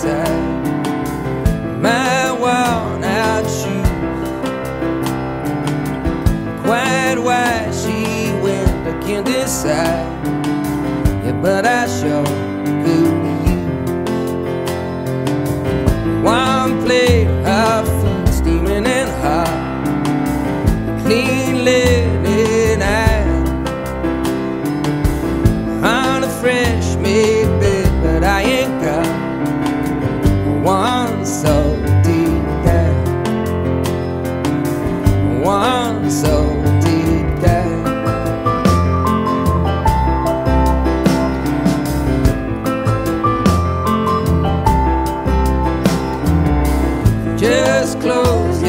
inside my worn-out shoes. Quite why she went, I can't decide. Yeah, but I sure could use one plate of food, steaming and hot, clean linen and on a fresh made bed. But I ain't got one soul deep down, one soul deep down. Just close